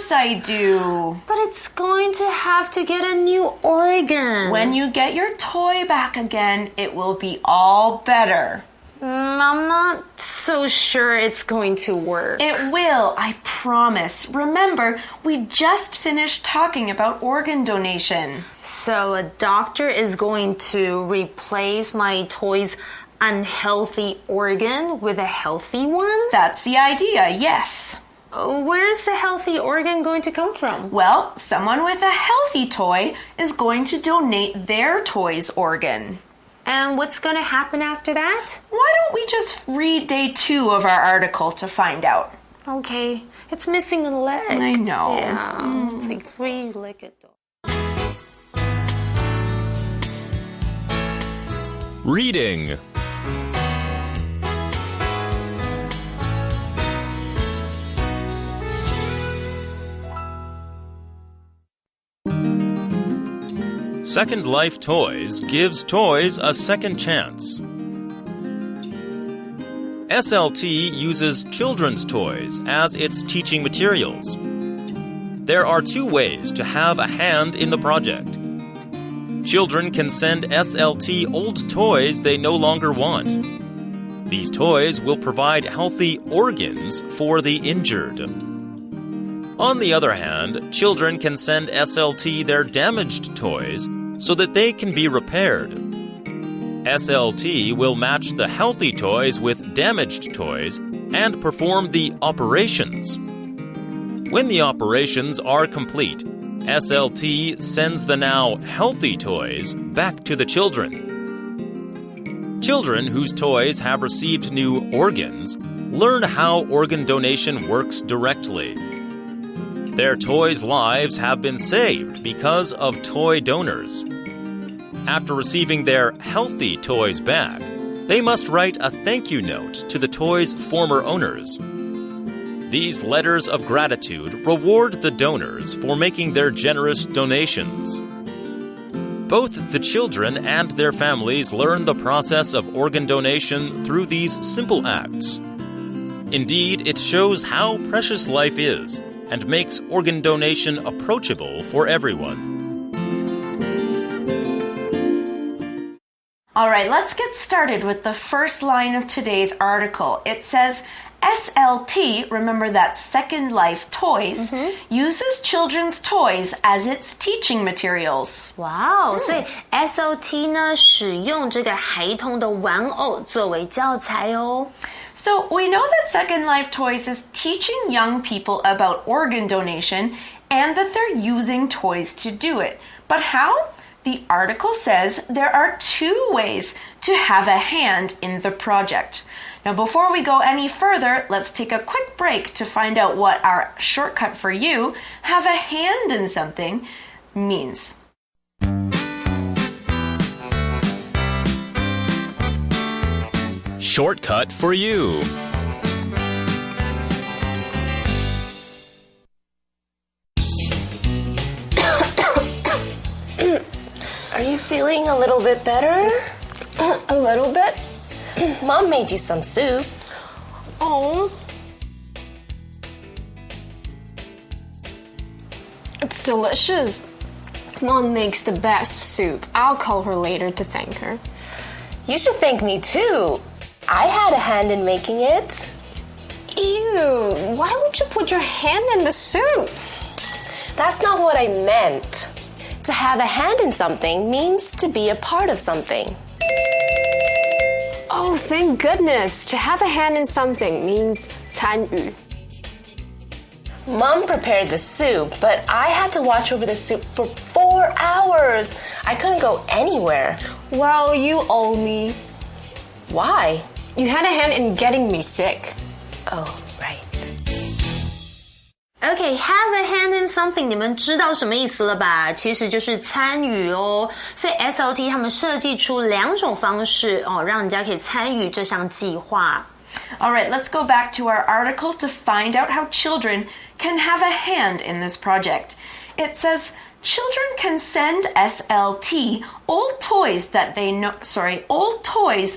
course I do. But it's going to have to get a new organ. When you get your toy back again, it will be all better. I'm not so sure it's going to work. It will, I promise. Remember, we just finished talking about organ donation. So a doctor is going to replace my toy's unhealthy organ with a healthy one? That's the idea, yes. Where's the healthy organ going to come from? Well, someone with a healthy toy is going to donate their toy's organ. And what's going to happen after that? Why don't we just read day 2 of our article to find out? Okay, it's missing a leg. I know. Yeah, it's like 3-legged dog. Reading. Second Life Toys gives toys a second chance. SLT uses children's toys as its teaching materials. There are 2 ways to have a hand in the project. Children can send SLT old toys they no longer want. These toys will provide healthy organs for the injured. On the other hand, children can send SLT their damaged toys so that they can be repaired. SLT will match the healthy toys with damaged toys and perform the operations. When the operations are complete, SLT sends the now healthy toys back to the children. Children whose toys have received new organs learn how organ donation works directly. Their toys' lives have been saved because of toy donors. After receiving their healthy toys back, they must write a thank you note to the toys' former owners. These letters of gratitude reward the donors for making their generous donations. Both the children and their families learn the process of organ donation through these simple acts. Indeed, it shows how precious life is and makes organ donation approachable for everyone. All right, let's get started with the first line of today's article. It says, SLT, remember that Second Life Toys, uses children's toys as its teaching materials. Wow, 所以 SLT 呢使用这个孩童的玩偶作为教材哦。So we know that Second Life Toys is teaching young people about organ donation and that they're using toys to do it. But how? The article says there are 2 ways to have a hand in the project. Now, before we go any further, let's take a quick break to find out what our shortcut for you, have a hand in something, means. Shortcut for you. Are you feeling a little bit better? A little bit? Mom made you some soup. Oh. It's delicious. Mom makes the best soup. I'll call her later to thank her. You should thank me too. I had a hand in making it. Ew, why would you put your hand in the soup? That's not what I meant. To have a hand in something means to be a part of something. Oh, thank goodness. To have a hand in something means 参与. Mom prepared the soup, but I had to watch over the soup for 4 hours. I couldn't go anywhere. Well, you owe me. Why? You had a hand in getting me sick. Oh, right. Okay, have a hand in something 你们知道什么意思了吧？其实就是参与哦。所以 SLT 他们设计出2种方式哦，让人家可以参与这项计划。All right, let's go back to our article to find out how children can have a hand in this project. It says, children can send SLT old toys that they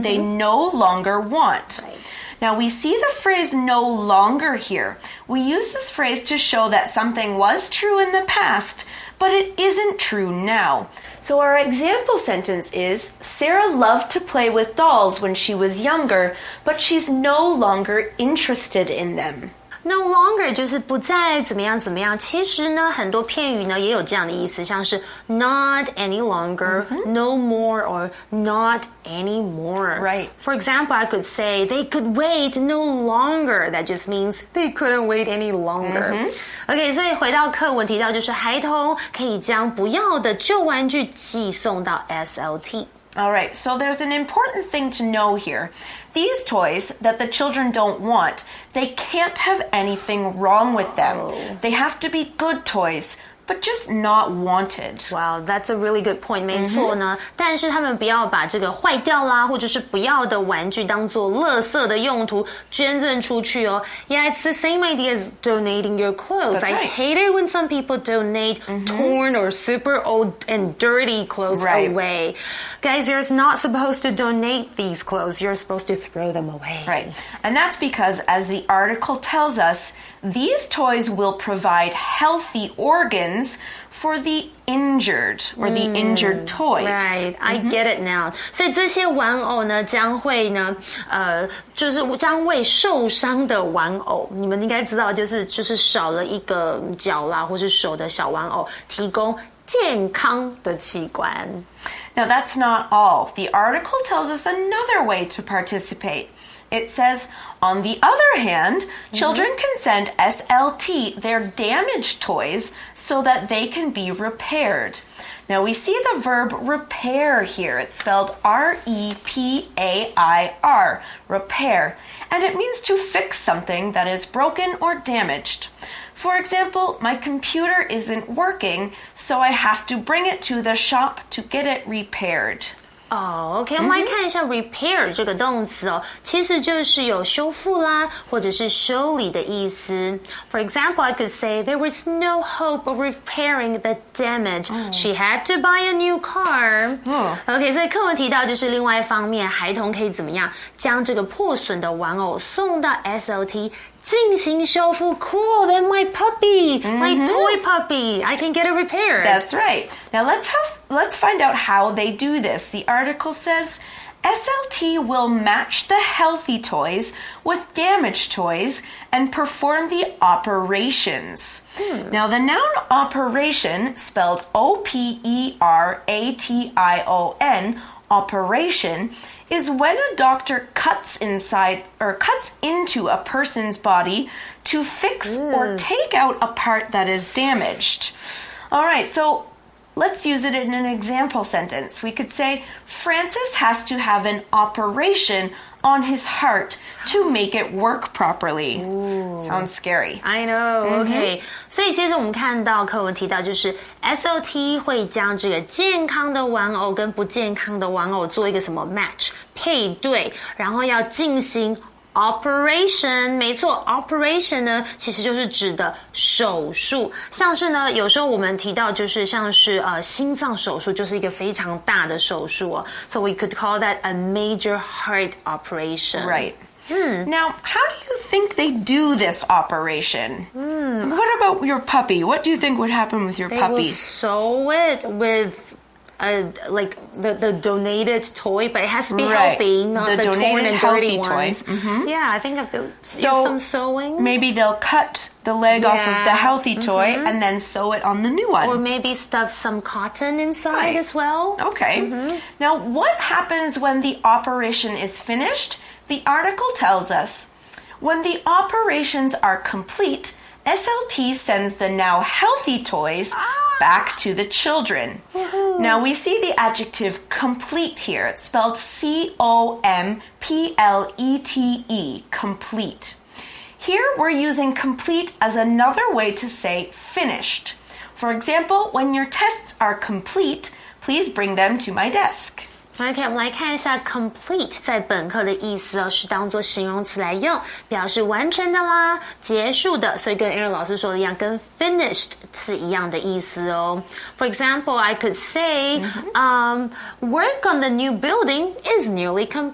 they no longer want. Right. Now we see the phrase no longer here. We use this phrase to show that something was true in the past, but it isn't true now. So our example sentence is, Sarah loved to play with dolls when she was younger, but she's no longer interested in them. No longer 就是不再怎么样怎么样。其实呢，很多片语呢也有这样的意思，像是 not any longer, no more, or not anymore. Right. For example, I could say they could wait no longer. That just means they couldn't wait any longer. OK, 所以回到课文提到，就是孩童可以将不要的旧玩具寄送到 SLT。All right, so there's an important thing to know here. These toys that the children don't want, they can't have anything wrong with them. They have to be good toys, but just not wanted. Wow, that's a really good point. 没错呢，但是他们不要把这个坏掉啦，或者是不要的玩具当做垃圾的用途捐赠出去哦。Yeah, it's the same idea as donating your clothes. That's right. I hate it when some people donate torn or super old and dirty clothes away. Guys, you're not supposed to donate these clothes. You're supposed to throw them away. Right. And that's because, as the article tells us, these toys will provide healthy organs for the injured or the injured toys. Right, I get it now. 所以这些玩偶呢，将会呢，就是将为受伤的玩偶，你们应该知道，就是少了一个脚啦，或是手的小玩偶，提供健康的器官。Now, that's not all. The article tells us another way to participate. It says, on the other hand, children can send SLT their damaged toys so that they can be repaired. Now, we see the verb repair here. It's spelled R-E-P-A-I-R, repair, and it means to fix something that is broken or damaged. For example, my computer isn't working, so I have to bring it to the shop to get it repaired. OK, 我们来看一下 repair 这个动词哦，其实就是有修复啦，或者是修理的意思。For example, I could say there was no hope of repairing the damage. She had to buy a new car. OK, 所以课文提到就是另外一方面，孩童可以怎么样将这个破损的玩偶送到 SLT。进行修复 Cool, then my puppy, my toy puppy, I can get it repaired. That's right. Now let's find out how they do this. The article says, SLT will match the healthy toys with damaged toys and perform the operations. Now the noun operation, spelled O-P-E-R-A-T-I-O-N, operation, is when a doctor cuts into a person's body to fix or take out a part that is damaged. All right, so let's use it in an example sentence. We could say, Francis has to have an operation on his heart to make it work properly. Sounds scary. I know, OK. 所以接着我们看到课文提到，就是 SLT 会将这个健康的玩偶跟不健康的玩偶做一个什么 match 配对，然后要进行Operation 没错 ，operation 呢其实就是指的手术，像是呢有时候我们提到就是像是心脏手术就是一个非常大的手术哦 ，so we could call that a major heart operation. Right. Now, how do you think they do this operation? What about your puppy? What do you think would happen with your They puppy? will sew it with like the donated toy, but it has to be healthy, not the torn and dirty ones. Yeah, I think there's some sewing. Maybe they'll cut the leg off of the healthy toy and then sew it on the new one. Or maybe stuff some cotton inside as well. Okay. Now, what happens when the operation is finished? The article tells us, when the operations are complete, SLT sends the now healthy toys back to the children. Now we see the adjective complete here. It's spelled C-O-M-P-L-E-T-E, complete. Here we're using complete as another way to say finished. For example, when your tests are complete, please bring them to my desk. OK， 我们来看一下 complete 在本课的意思哦，是当做形容词来用，表示完成的啦、结束的，所以跟 Aaron 老师说的一样，跟 finished 是一样的意思哦。For example, I could say, work on the new building is nearly complete.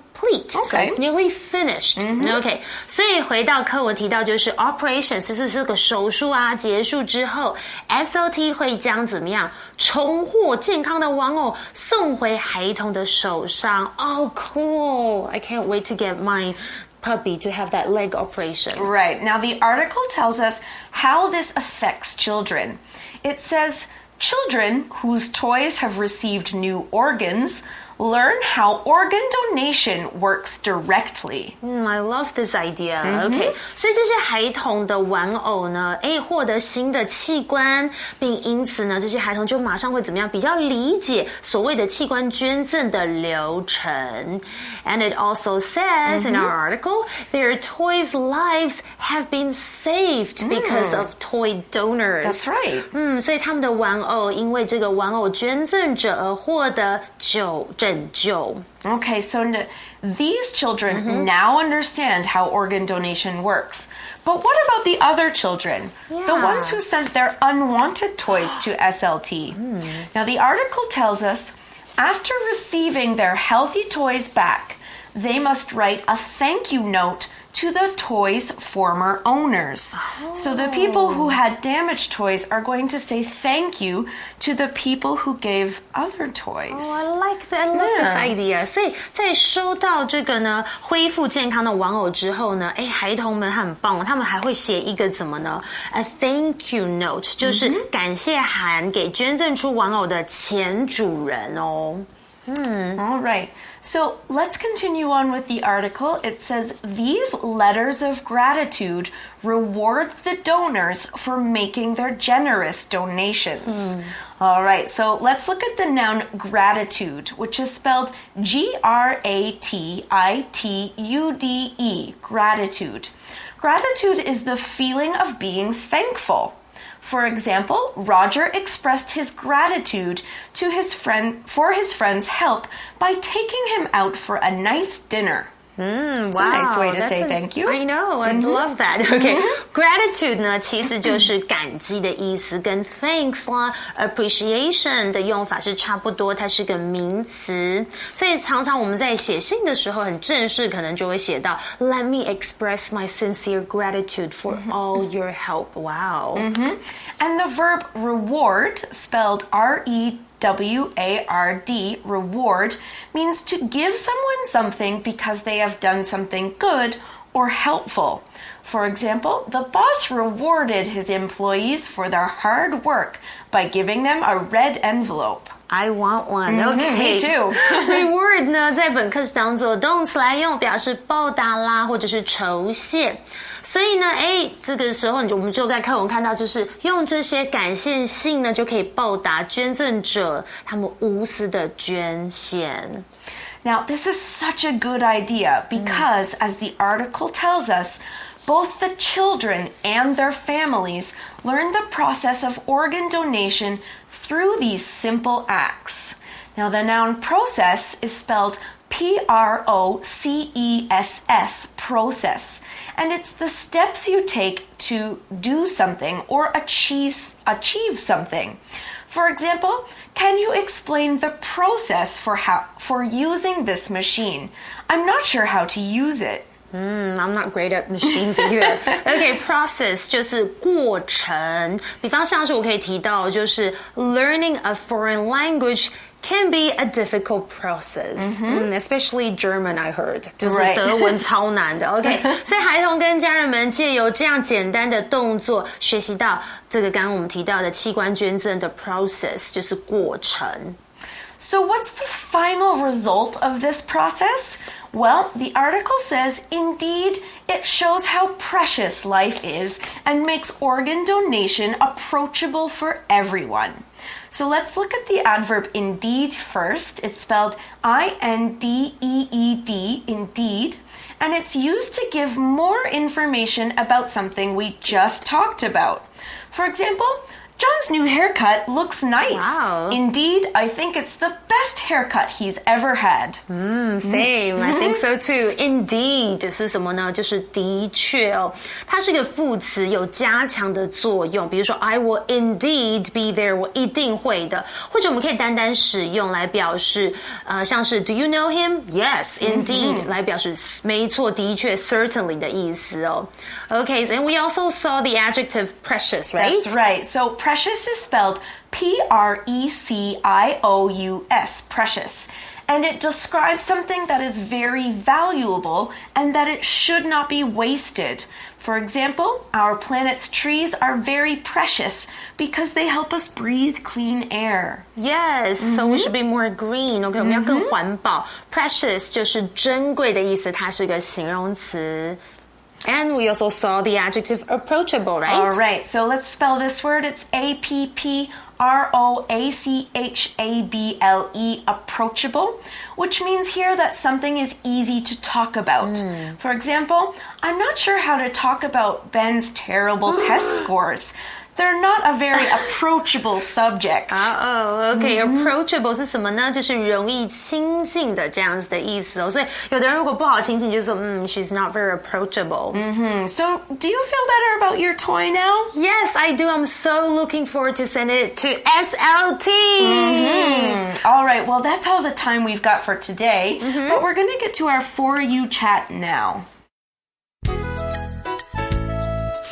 So it's nearly finished. OK， 所以回到课文提到就是 operations， 就是这个手术啊结束之后 ，SLT 会将怎么样重获健康的玩偶送回孩童的手上。Oh, cool! I can't wait to get my puppy to have that leg operation. Right. Now, the article tells us how this affects children. It says, children whose toys have received new organs learn how organ donation works directly. I love this idea. OK， 所以这些孩童的玩偶呢，获得新的器官，并因此呢，这些孩童就马上会怎么样？比较理解所谓的器官捐赠的流程。And it also says in our article, their toys' lives have been saved because of toy donors. That's right. 所以他们的玩偶因为这个玩偶捐赠者而获得拯救。Okay, so these children now understand how organ donation works. But what about the other children? The ones who sent their unwanted toys to SLT. Now, the article tells us, after receiving their healthy toys back, they must write a thank you note to the toys' former owners. So the people who had damaged toys are going to say thank you to the people who gave other toys. I like that. I love this idea. 所以在收到这个呢恢复健康的玩偶之后呢，孩童们很棒，他们还会写一个怎么呢 ？A thank you note， 就是感谢函给捐赠出玩偶的前主人哦。All right. So let's continue on with the article. It says, these letters of gratitude reward the donors for making their generous donations. All right, so let's look at the noun gratitude, which is spelled Gratitude, gratitude. Gratitude is the feeling of being thankful. For example, Roger expressed his gratitude to his friend for his friend's help by taking him out for a nice dinner. It's a nice way to say thank you. I know, I love that. Okay, gratitude 呢，其实就是感激的意思，跟 thanks 啦、appreciation 的用法是差不多，它是个名词。所以常常我们在写信的时候，很正式，可能就会写到 Let me express my sincere gratitude for all your help. Wow. And the verb reward, spelled R-E-W-A-R-D, reward, means to give someone something because they have done something good or helpful. For example, the boss rewarded his employees for their hard work by giving them a red envelope. I want one. Okay. Me too. Reward 呢，在本课是当做动词来用，表示报答啦，或者是酬谢。所以呢，这个时候我们就在课文看到，就是用这些感谢信呢，就可以报答捐赠者他们无私的捐献。Now, this is such a good idea because, as the article tells us, both the children and their families learn the process of organ donation through these simple acts. Now, the noun process is spelled P-R-O-C-E-S-S, process. And it's the steps you take to do something or achieve something. For example, can you explain the process for using this machine? I'm not sure how to use it. I'm not great at machines either. Okay, process 就是过程。比方像是我可以提到，就是 learning a foreign language can be a difficult process. Especially German, I heard. 就是德文超难的。OK， 所以孩童跟家人们借由这样简单的动作，学习到这个刚刚我们提到的器官捐赠的 process， 就是过程。So what's the final result of this process? Well, the article says, indeed, it shows how precious life is and makes organ donation approachable for everyone. So let's look at the adverb indeed first. It's spelled I-N-D-E-E-D, indeed, and it's used to give more information about something we just talked about. For example, John's new haircut looks nice. Wow. Indeed, I think it's the best haircut he's ever had. Same, I think so too. Indeed 是什么呢？就是的确哦，它是个副词，有加强的作用。比如说 I will indeed be there， 我一定会的。或者我们可以单单使用来表示，像是 Do you know him? Yes, indeed， 来表示没错，的确 certainly 的意思哦。Okay, and we also saw the adjective precious, right? That's right. So precious is spelled Precious, precious. And it describes something that is very valuable and that it should not be wasted. For example, our planet's trees are very precious because they help us breathe clean air. Yes, so we should be more green. Okay, 我们要更环保。Precious 就是珍贵的意思，它是个形容词。And we also saw the adjective approachable, right? All right, so let's spell this word. It's approachable, approachable, which means here that something is easy to talk about. For example, I'm not sure how to talk about Ben's terrible test scores. They're not a very approachable subject. Okay, approachable 是什么呢？就是容易亲近的这样子的意思哦。所以有的人如果不好亲近，就说she's not very approachable. So, do you feel better about your toy now? Yes, I do. I'm so looking forward to sending it to SLT. All right, well, that's all the time we've got for today. But we're going to get to our For You chat now.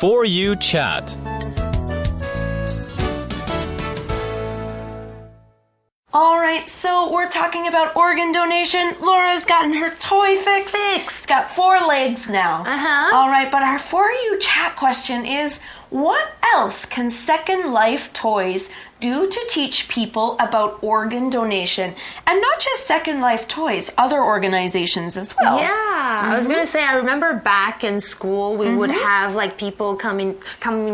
For You chat. All right, so we're talking about organ donation. Laura's gotten her toy fixed. It's got 4 legs now. All right, but our For You chat question is, what else can Second Life Toys do to teach people about organ donation? And not just Second Life Toys, other organizations as well. Yeah, I was going to say, I remember back in school, we would have like people coming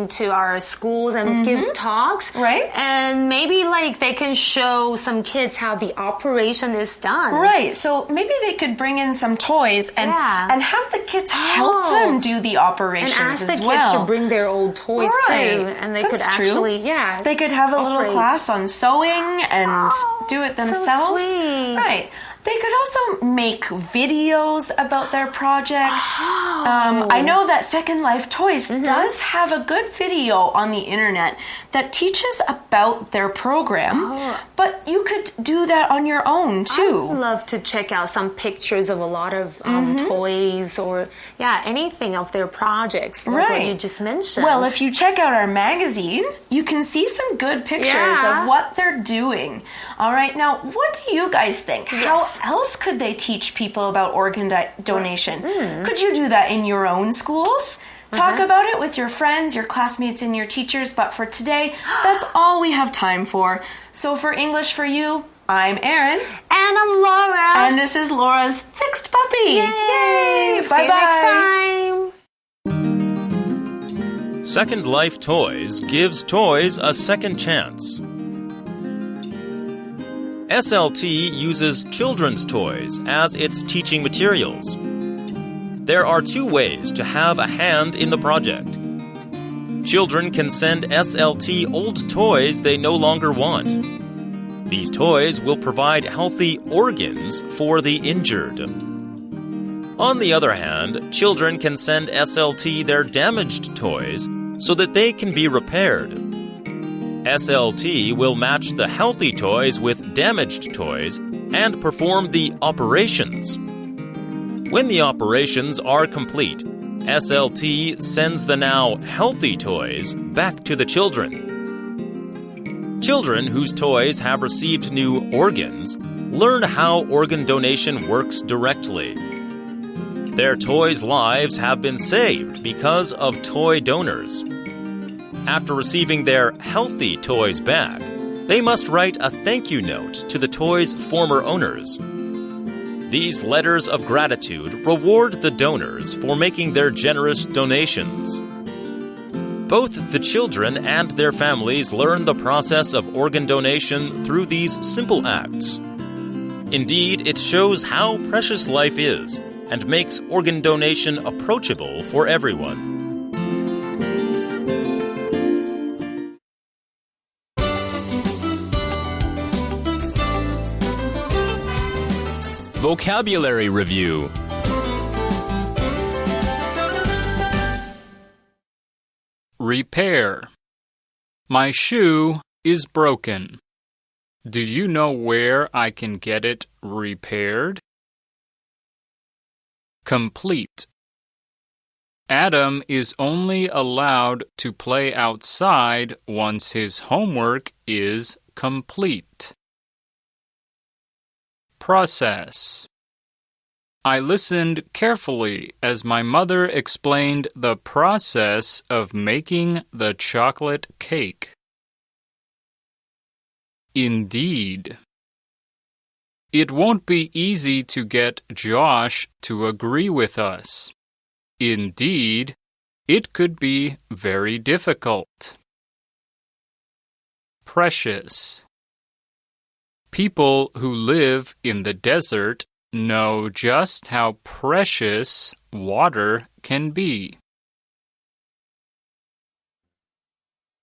to our schools and give talks. Right. And maybe like they can show some kids how the operation is done. Right, so maybe they could bring in some toys and have the kids help them do the operations and ask the as kids well. to bring their old toys too. And they could actually, they could have a little class on sewing and do it themselves. So sweet. Right. They could also make videos about their project. I know that Second Life Toys does have a good video on the internet that teaches about their program, but you could do that on your own too. I'd love to check out some pictures of a lot of toys or anything of their projects, like what you just mentioned. Well, if you check out our magazine, you can see some good pictures of what they're doing. All right, now what do you guys think? How else could they teach people about organ donation? Could you do that in your own schools? Talk about it with your friends, your classmates, and your teachers. But for today, that's all we have time for. So for English for You, I'm Erin. And I'm Laura. And this is Laura's Fixed Puppy. Yay! Bye-bye. See you next time. Second Life Toys gives toys a second chance. SLT uses children's toys as its teaching materials. There are 2 ways to have a hand in the project. Children can send SLT old toys they no longer want. These toys will provide healthy organs for the injured. On the other hand, children can send SLT their damaged toys so that they can be repaired. SLT will match the healthy toys with damaged toys and perform the operations. When the operations are complete, SLT sends the now healthy toys back to the children. Children whose toys have received new organs learn how organ donation works directly. Their toys' lives have been saved because of toy donors. After receiving their healthy toys back, they must write a thank you note to the toys' former owners. These letters of gratitude reward the donors for making their generous donations. Both the children and their families learn the process of organ donation through these simple acts. Indeed, it shows how precious life is and makes organ donation approachable for everyone. vocabulary review. Repair. My shoe is broken. Do you know where I can get it repaired? Complete. Adam is only allowed to play outside once his homework is complete. Process. I listened carefully as my mother explained the process of making the chocolate cake. Indeed. It won't be easy to get Josh to agree with us. Indeed, it could be very difficult. Precious. People who live in the desert know just how precious water can be.